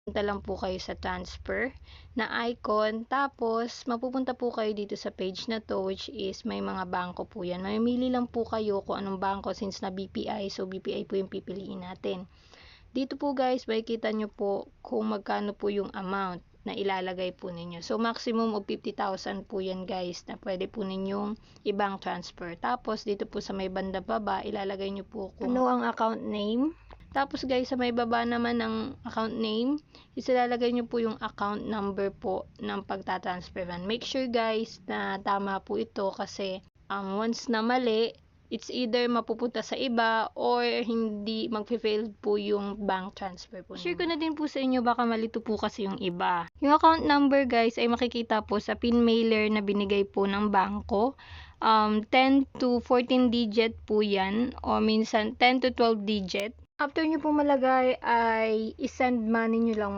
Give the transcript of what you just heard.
punta lang po kayo sa transfer na icon, tapos mapupunta po kayo dito sa page na to, which is may mga bangko po yan. Mamimili lang po kayo kung anong bangko, since na BPI, so BPI po yung pipiliin natin. Dito po guys, makikita nyo po kung magkano po yung amount na ilalagay po ninyo. So maximum of 50,000 po yan guys, na pwede po ninyong ibang transfer. Tapos dito po sa may banda baba, ilalagay nyo po kung ano ang account name. Tapos guys, sa may baba naman ng account name, isilalagay nyo po yung account number po ng pagtatransferan. Make sure guys na tama po ito, kasi once na mali, it's either mapupunta sa iba or hindi magfe-fail po yung bank transfer po. Share ko na din po sa inyo, baka malito po kasi yung iba. Yung account number guys ay makikita po sa pin mailer na binigay po ng bangko. 10 to 14 digit po yan, o minsan 10 to 12 digit. After nyo po malagay ay isend money nyo lang